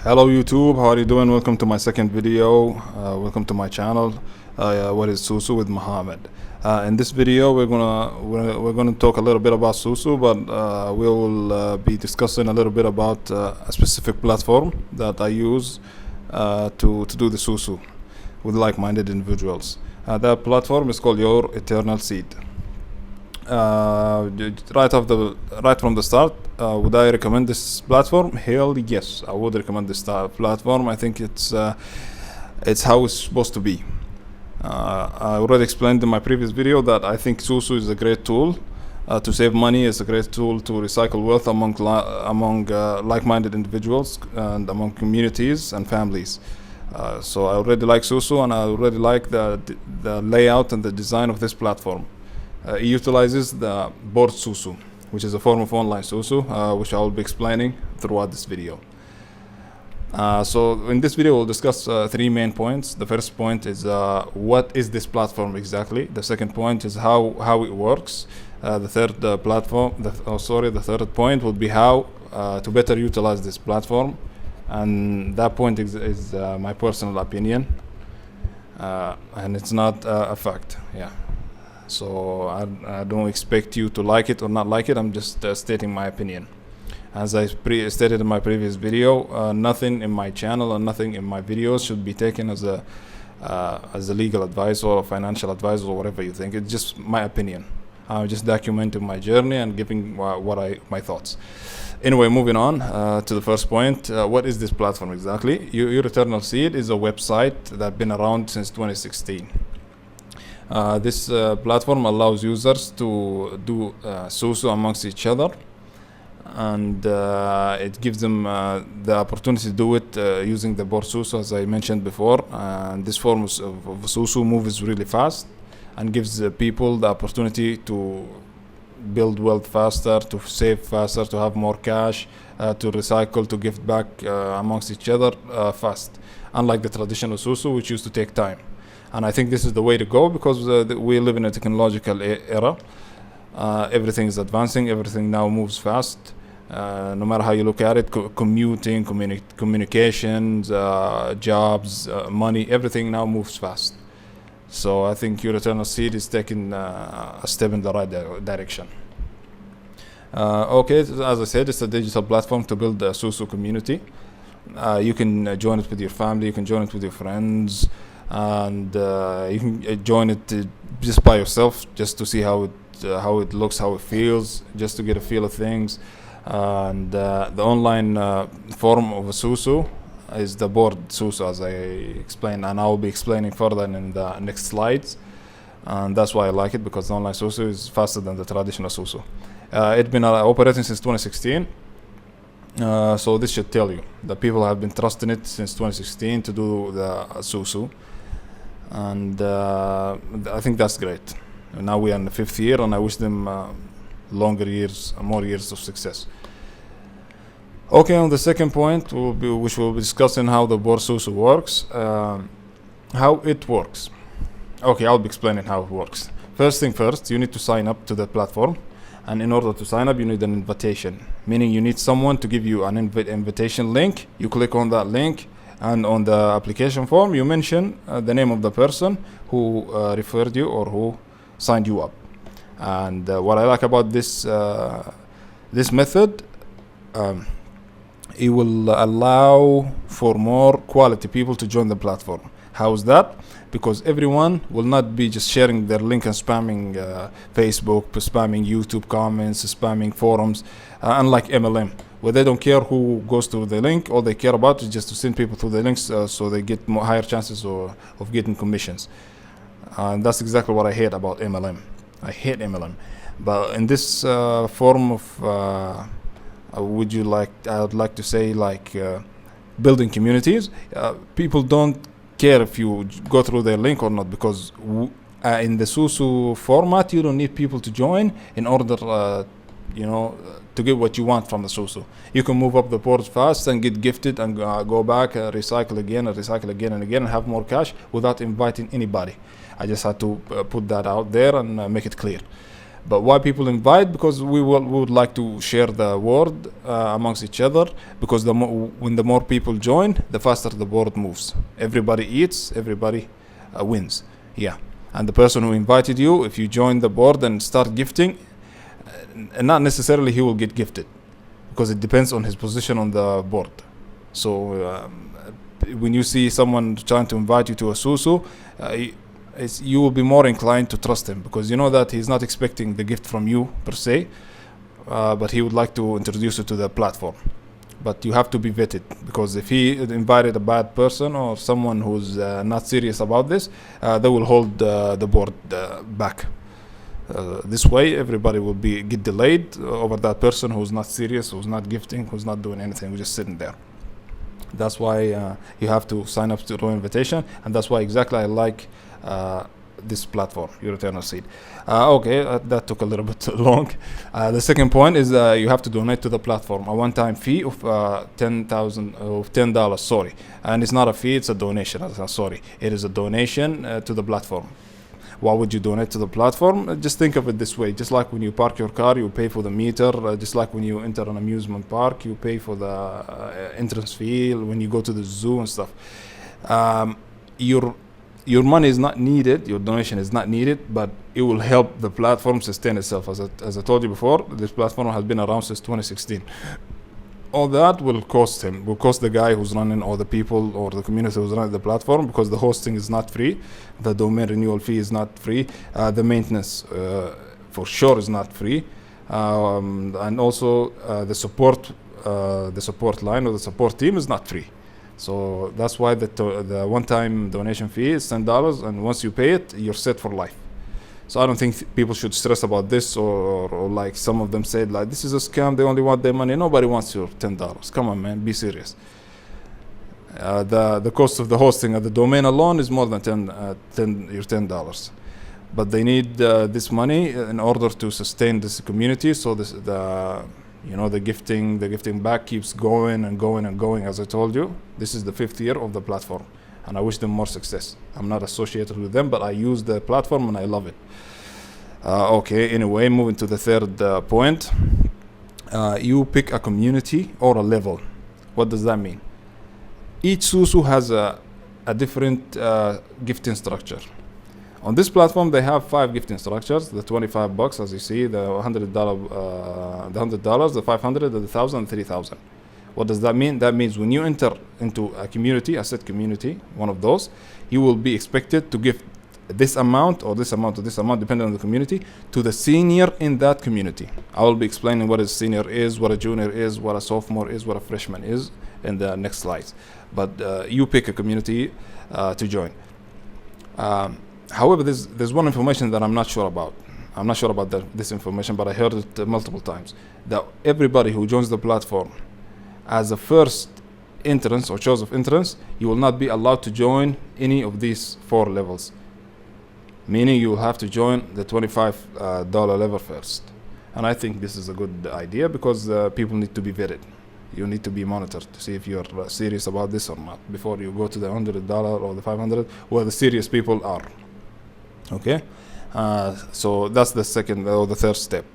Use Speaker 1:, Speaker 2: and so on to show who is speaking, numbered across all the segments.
Speaker 1: Hello YouTube, how are you doing? Welcome to my second video. Welcome to my channel. What is Sou Sou with Mohamed? In this video, we're gonna talk a little bit about Sou Sou, but we will be discussing a little bit about a specific platform that I use to do the Sou Sou with like-minded individuals. That platform is called Your Eternal Seed. Right from the start, would I recommend this platform? Hell yes, I would recommend this platform. I think it's how it's supposed to be. I already explained in my previous video that I think Sou Sou is a great tool to save money. It's a great tool to recycle wealth among like-minded individuals and among communities and families. So I already like Sou Sou, and I already like the layout and the design of this platform. It utilizes the board Sou Sou, which is a form of online Sou Sou, which I will be explaining throughout this video. So in this video, we'll discuss three main points. The first point is what is this platform exactly. The second point is how it works. The third point would be how to better utilize this platform, and that point is my personal opinion, and it's not a fact. Yeah. So I don't expect you to like it or not like it. I'm just stating my opinion. As I stated in my previous video, nothing in my channel and nothing in my videos should be taken as a legal advice or a financial advice or whatever you think. It's just my opinion. I'm just documenting my journey and giving my thoughts. Anyway, moving on to the first point. What is this platform exactly? Your Eternal Seed is a website that's been around since 2016. This platform allows users to do Sou Sou amongst each other, and it gives them the opportunity to do it using the board Sou Sou, as I mentioned before. And this form of Sou Sou moves really fast and gives people the opportunity to build wealth faster, to save faster, to have more cash, to recycle, to give back amongst each other fast, unlike the traditional Sou Sou, which used to take time. And I think this is the way to go, because we live in a technological era. Everything is advancing. Everything now moves fast. No matter how you look at it, commuting, communications, jobs, money, everything now moves fast. So I think Your Eternal Seed is taking a step in the right direction. Okay, as I said, it's a digital platform to build a Sou Sou community. You can join it with your family. You can join it with your friends. And you can join it just by yourself, just to see how it looks, how it feels, just to get a feel of things. And the online form of a Sou Sou is the board Sou Sou, as I explained, and I will be explaining further in the next slides. And that's why I like it, because the online Sou Sou is faster than the traditional Sou Sou. It's been operating since 2016. So this should tell you that people have been trusting it since 2016 to do the Sou Sou. And I think that's great. Now we are in the 5th year, and I wish them more years of success. Okay, on the second point, which we'll be discussing how the board Sou Sou works, how it works. Okay, I'll be explaining how it works. First thing first, you need to sign up to the platform, and in order to sign up, you need an invitation, meaning you need someone to give you an invitation link. You click on that link, and on the application form, you mention the name of the person who referred you or who signed you up. And what I like about this method, it will allow for more quality people to join the platform. How is that? Because everyone will not be just sharing their link and spamming Facebook, spamming YouTube comments, spamming forums, unlike MLM, where they don't care who goes to the link. All they care about is just to send people to the links, so they get higher chances of getting commissions. And that's exactly what I hate about MLM. I hate MLM. But in this form of, I would like to say, building communities, people don't care if you go through their link or not, because in the Sou Sou format, you don't need people to join in order to get what you want from the Sou Sou. You can move up the board fast and get gifted and go back, recycle again and again, and have more cash without inviting anybody. I just had to put that out there and make it clear. But why people invite? Because we would like to share the word amongst each other. Because when the more people join, the faster the board moves. Everybody eats, everybody wins. Yeah. And the person who invited you, if you join the board and start gifting, and not necessarily he will get gifted, because it depends on his position on the board. So when you see someone trying to invite you to a Sou Sou, you will be more inclined to trust him, because you know that he's not expecting the gift from you per se, but he would like to introduce you to the platform. But you have to be vetted, because if he invited a bad person or someone who's not serious about this, they will hold the board back. This way, everybody will get delayed over that person who's not serious, who's not gifting, who's not doing anything, who's just sitting there. That's why you have to sign up to the invitation, and that's why exactly I like this platform, Your Eternal Seed. That took a little bit long. The second point is you have to donate to the platform a one-time fee of $10. Sorry, and it's not a fee; it's a donation. Sorry, it is a donation to the platform. Why would you donate to the platform? Just think of it this way. Just like when you park your car, you pay for the meter. Just like when you enter an amusement park, you pay for the entrance fee. When you go to the zoo and stuff. Your money is not needed, your donation is not needed, but it will help the platform sustain itself. As I told you before, this platform has been around since 2016. All that will cost the guy who's running, or the people or the community who's running the platform, because the hosting is not free, the domain renewal fee is not free, the maintenance for sure is not free, and also the support line or the support team is not free. So that's why the one-time donation fee is $10, and once you pay it, you're set for life. So I don't think people should stress about this, or like some of them said, like, this is a scam, they only want their money. Nobody wants your $10. Come on, man, be serious. The cost of the hosting of the domain alone is more than $10. But they need this money in order to sustain this community. So the gifting back keeps going and going and going. As I told you, this is the 5th year of the platform, and I wish them more success. I'm not associated with them, but I use the platform and I love it. Anyway, moving to the third point. You pick a community or a level. What does that mean? Each Sou Sou has a different gifting structure. On this platform, they have 5 gifting structures: the $25, as you see, the $100, the $500, the $1,000, and $3,000. What does that mean? That means when you enter into a community, a set community, one of those, you will be expected to give this amount or this amount or this amount, depending on the community, to the senior in that community. I will be explaining what a senior is, what a junior is, what a sophomore is, what a freshman is in the next slides. But you pick a community to join. However, there's one information that I'm not sure about. I'm not sure about this information, but I heard it multiple times. That everybody who joins the platform as a first entrance or choice of entrance, you will not be allowed to join any of these 4 levels. Meaning you will have to join the $25 level first. And I think this is a good idea, because people need to be vetted. You need to be monitored to see if you're serious about this or not before you go to the $100 or the $500, where the serious people are. Okay? So that's the second or the third step.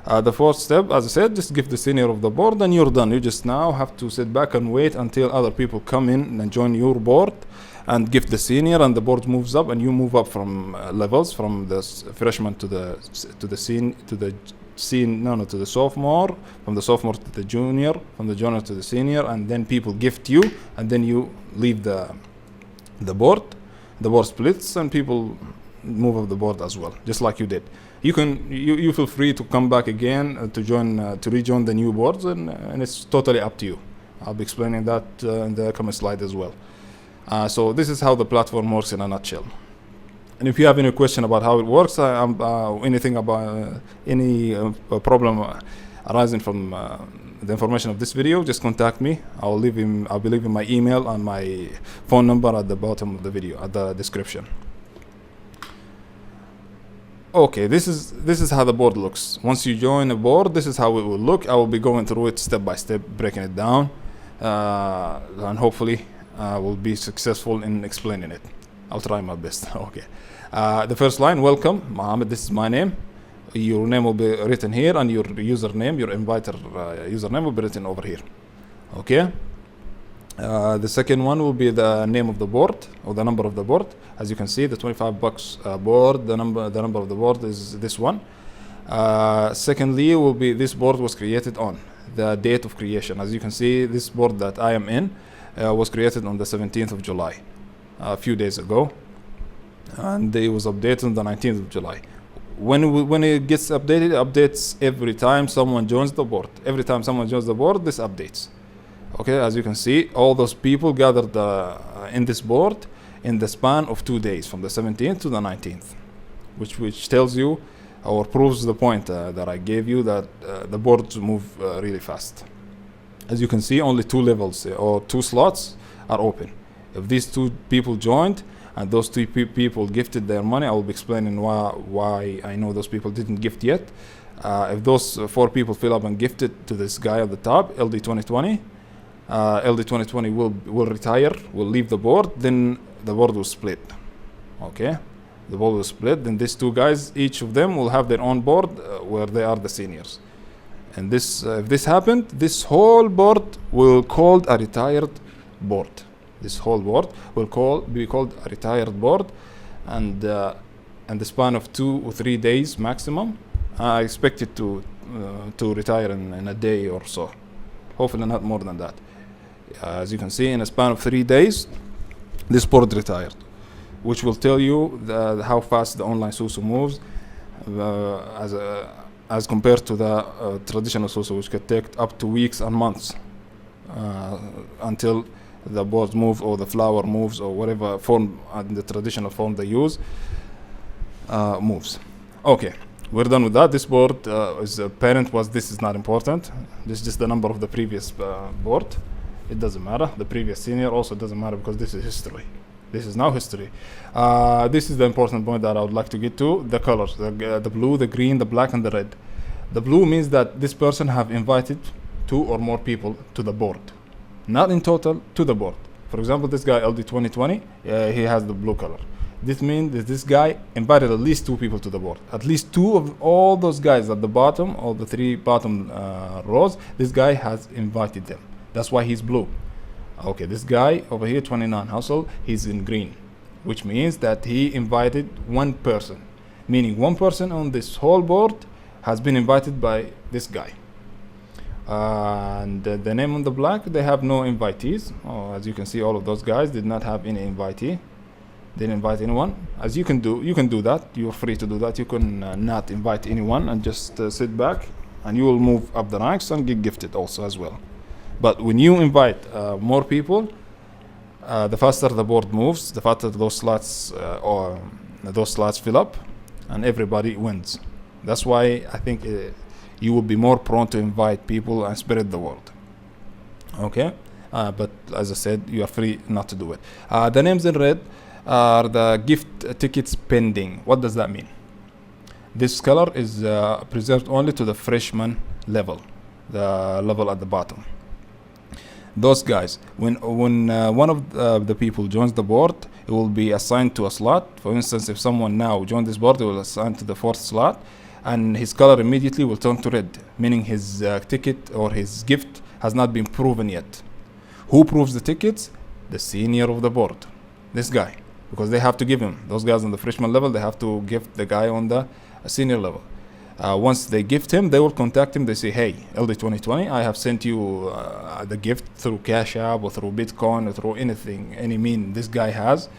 Speaker 1: The fourth step, as I said, just give the senior of the board and you're done. You just now have to sit back and wait until other people come in and join your board, and give the senior, and the board moves up, and you move up from levels, from the freshman to the sophomore, from the sophomore to the junior, from the junior to the senior, and then people gift you, and then you leave the board. The board splits, and people move up the board as well, just like you did. You feel free to come back again to rejoin the new boards, and it's totally up to you. I'll be explaining that in the coming slide as well. So this is how the platform works in a nutshell. And if you have any question about how it works, anything about any problem arising from the information of this video, just contact me. I'll be leaving my email and my phone number at the bottom of the video, at the description. Okay, this is how the board looks. Once you join a board, this is how it will look. I will be going through it step by step, breaking it down, and hopefully will be successful in explaining it. I'll try my best. Okay. The first line, welcome, Mohamed. This is my name. Your name will be written here, and your username, your inviter username will be written over here. Okay. The second one will be the name of the board, or the number of the board. As you can see, the $25 board, the number of the board is this one. Secondly, will be this board was created on the date of creation. As you can see, this board that I am in was created on the 17th of July, a few days ago, and it was updated on the 19th of July. When it gets updated, it updates every time someone joins the board. Every time someone joins the board, this updates. Okay, as you can see, all those people gathered in this board in the span of 2 days, from the 17th to the 19th, which tells you or proves the point that I gave you, that the boards move really fast. As you can see, only 2 levels or 2 slots are open. If these 2 people joined and those 2 people gifted their money, I will be explaining why I know those people didn't gift yet. If those 4 people fill up and gifted to this guy at the top, LD2020, LD2020 will retire, will leave the board, then the board will split. Okay, the board will split, then these 2 guys, each of them will have their own board where they are the seniors. And this, if this happened, this whole board will called a retired board. This whole board will be called a retired board, and the span of 2 or 3 days maximum. I expect it to retire in a day or so. Hopefully not more than that. As you can see, in a span of 3 days, this board retired, which will tell you how fast the online Sou Sou moves as compared to the traditional Sou Sou, which could take up to weeks and months until the board moves or the flower moves or whatever form, the traditional form they use, moves. Okay, we're done with that. This board is parent was, this is not important. This is just the number of the previous board. It doesn't matter. The previous senior also doesn't matter, because this is history. This is now history. This is the important point that I would like to get to. The colors, the blue, the green, the black, and the red. The blue means that this person have invited 2 or more people to the board. Not in total, to the board. For example, this guy LD2020, he has the blue color. This means that this guy invited at least 2 people to the board. At least 2 of all those guys at the bottom, all the 3 bottom rows, this guy has invited them. That's why he's blue. Okay, this guy over here, 29 household, he's in green, which means that he invited 1 person, meaning 1 person on this whole board has been invited by this guy. And the name on the black, they have no invitees. As you can see, all of those guys did not have any invitee. Didn't invite anyone. As you can do that. You're free to do that. You can not invite anyone and just sit back, and you will move up the ranks and get gifted also as well. But when you invite more people, the faster the board moves, the faster those slots fill up, and everybody wins. That's why I think you will be more prone to invite people and spread the word. Okay, but as I said, you are free not to do it. The names in red are the gift tickets pending. What does that mean? This color is preserved only to the freshman level, the level at the bottom. Those guys, when one of the people joins the board, it will be assigned to a slot. For instance, if someone now joined this board, it will assign to the 4th slot, and his color immediately will turn to red, meaning his ticket or his gift has not been proven yet. Who proves the tickets? The senior of the board, this guy, because they have to give him. Those guys on the freshman level, they have to gift the guy on the senior level. Once they gift him, they will contact him. They say, hey, LD2020, I have sent you the gift through Cash App or through Bitcoin or through anything, any mean this guy has.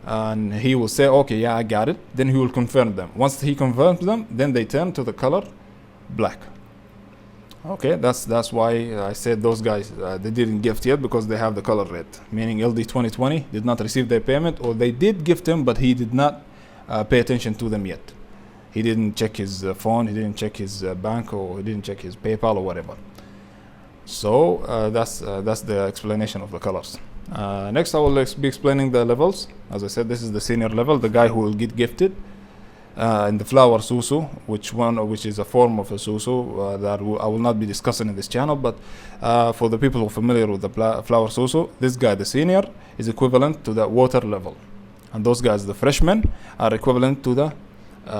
Speaker 1: And he will say, okay, yeah, I got it. Then he will confirm them. Once he confirms them, then they turn to the color black. Okay, that's why I said those guys, they didn't gift yet, because they have the color red, meaning LD2020 did not receive their payment, or they did gift him, but he did not pay attention to them yet. He didn't check his phone, he didn't check his bank, or he didn't check his PayPal or whatever. So that's the explanation of the colors. Next, I will be explaining the levels. As I said, this is the senior level, the guy who will get gifted. In the flower Sou Sou, which is a form of a Sou Sou that I will not be discussing in this channel, but for the people who are familiar with the flower Sou Sou, this guy, the senior, is equivalent to the water level, and those guys, the freshmen, are equivalent to the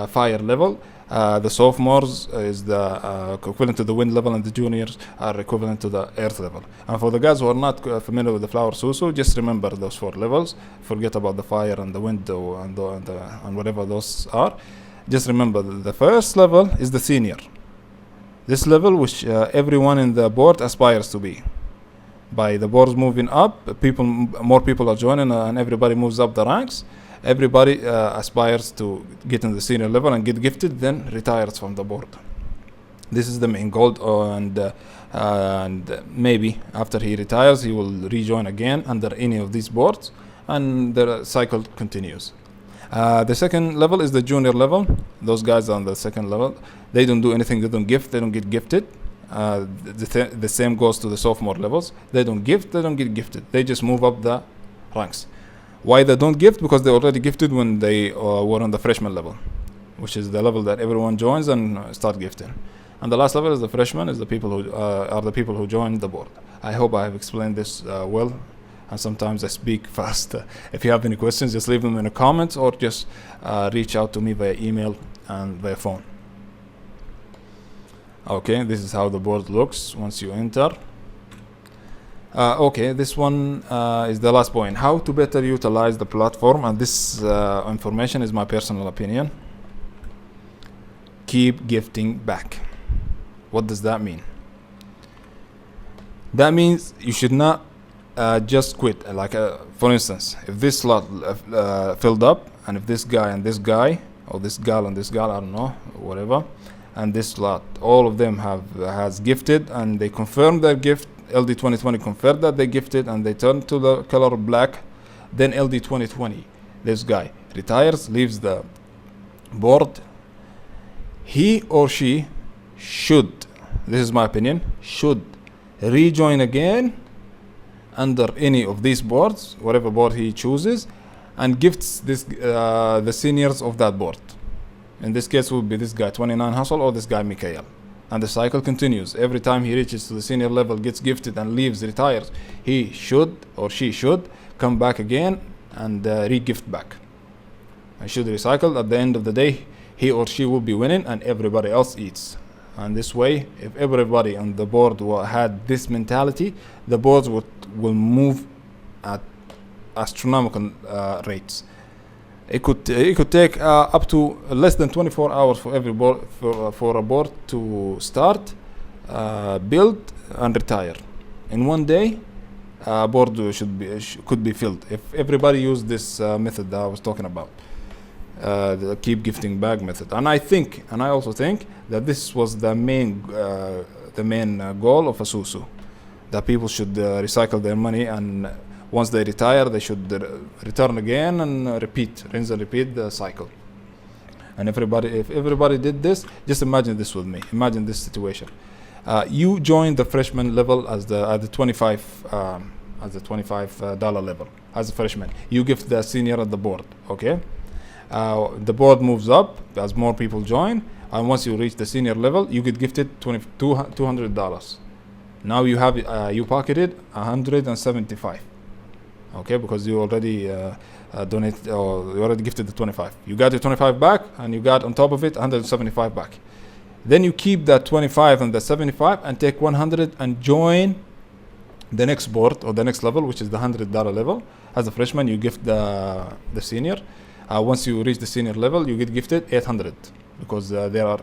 Speaker 1: fire level. The sophomores is the equivalent to the wind level, and the juniors are equivalent to the earth level. And for the guys who are not familiar with the flower Sou Sou, just remember those 4 levels. Forget about the fire and the wind and whatever those are. Just remember the first level is the senior. This level which everyone in the board aspires to be. By the boards moving up, more people are joining, and everybody moves up the ranks. Everybody aspires to get in the senior level and get gifted, then retires from the board. This is the main goal, and maybe after he retires, he will rejoin again under any of these boards, and the cycle continues. The second level is the junior level. Those guys on the second level, they don't do anything. They don't gift. They don't get gifted. The same goes to the sophomore levels. They don't gift. They don't get gifted. They just move up the ranks. Why they don't gift? Because they already gifted when they were on the freshman level, which is the level that everyone joins and start gifting. And the last level is the freshman, is the people who are the people who join the board. I hope I have explained this well, and sometimes I speak fast. If you have any questions, just leave them in the comments, or just reach out to me via email and via phone. Okay, this is how the board looks once you enter. Okay, this one is the last point. How to better utilize the platform, and this information is my personal opinion. Keep gifting back. What does that mean? That means you should not just quit. Like for instance, if this slot filled up, and if this guy and this guy, or this gal and this gal, I don't know, whatever, and this slot, all of them has gifted, and they confirmed their gift. LD 2020 confirmed that they gifted, and they turn to the color black. Then LD 2020, this guy retires, leaves the board. He or she should, this is my opinion, should rejoin again under any of these boards, whatever board he chooses, and gifts this the seniors of that board. In this case, would be this guy 29 Hustle or this guy Mikhail. And the cycle continues. Every time he reaches to the senior level, gets gifted and leaves, retires, he should or she should come back again and re-gift back. And should recycle. At the end of the day, he or she will be winning and everybody else eats. And this way, if everybody on the board had this mentality, the boards will move at astronomical rates. It could take up to less than 24 hours for every board for a board to start, build, and retire. In one day, a board could be filled if everybody used this method that I was talking about, the keep gifting back method. And I also think that this was the main goal of a Sou Sou, that people should recycle their money, and once they retire, they should return again and rinse and repeat the cycle. And if everybody did this, just imagine this with me. Imagine this situation. You joined the freshman level at the $25 level as a freshman. You gift the senior at the board. Okay. The board moves up as more people join, and once you reach the senior level, you get gifted $200. Now you have you pocketed $175. Okay, because you already donated, or you already gifted the 25. You got your 25 back, and you got on top of it 175 back. Then you keep that 25 and the 75 and take 100 and join the next board or the next level, which is the $100 level. As a freshman, you gift the senior. Once you reach the senior level, you get gifted 800, because there are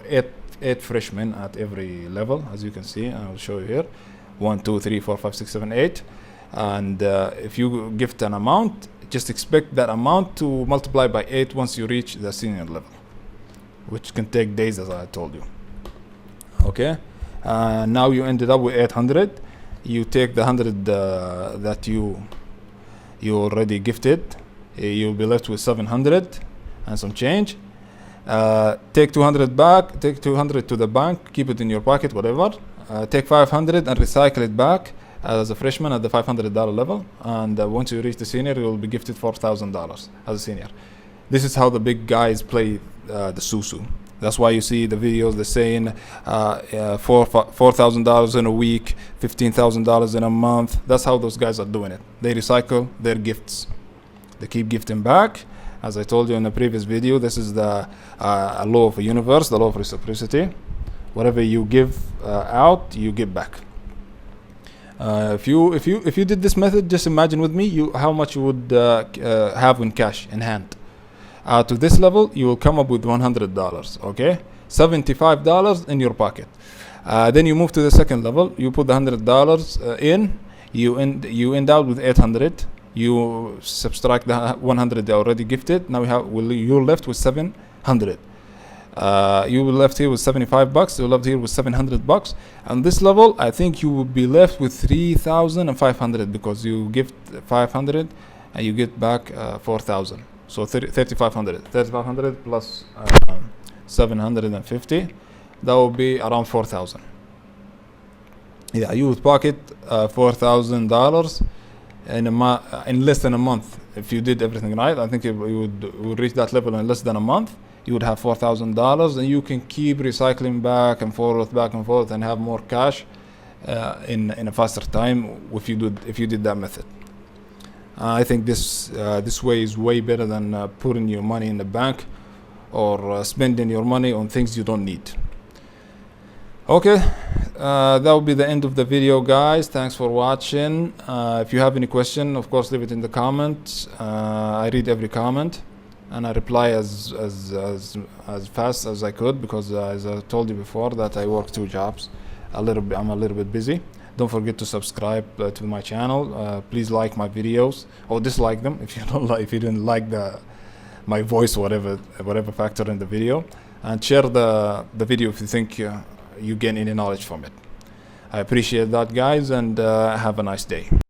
Speaker 1: eight freshmen at every level, as you can see. I will show you here: 1, 2, 3, 4, 5, 6, 7, 8. And if you gift an amount, just expect that amount to multiply by 8 once you reach the senior level, which can take days, as I told you. Okay, now you ended up with 800. You take the 100 that you already gifted. You'll be left with 700 and some change. Take 200 back. Take 200 to the bank. Keep it in your pocket, whatever. Take 500 and recycle it back as a freshman at the $500 level, and once you reach the senior, you will be gifted $4,000 as a senior. This is how the big guys play the Sou Sou. That's why you see the videos they're saying $4,000 in a week, $15,000 in a month. That's how those guys are doing it. They recycle their gifts. They keep gifting back, As I told you in a previous video, this is the a law of the universe, the law of reciprocity. Whatever you give out, you give back. If you did this method, just imagine with me how much you would have in cash in hand. To this level, you will come up with $100. Okay, $75 in your pocket. Then you move to the second level. You put the $100 in. You end out with 800. You subtract the 100 they already gifted. Now you're left with 700. You will left here with $75. You're left here with $700. On this level, I think you will be left with 3,500 because you gift 500 and you get back 4,000. So 3,500. 3,500 plus 750. That will be around 4,000. Yeah, you would pocket $4,000 in less than a month. If you did everything right, I think you would reach that level in less than a month. You would have $4,000, and you can keep recycling back and forth, and have more cash in a faster time if you did that method. I think this way is way better than putting your money in the bank or spending your money on things you don't need. Okay, that will be the end of the video, guys. Thanks for watching. If you have any question, of course, leave it in the comments. I read every comment and I reply as fast as I could, because as I told you before that I work 2 jobs. I'm a little bit busy. Don't forget to subscribe to my channel. Please like my videos or dislike them if you didn't like my voice, whatever factor in the video, and share the video if you think you gain any knowledge from it. I appreciate that, guys, and have a nice day.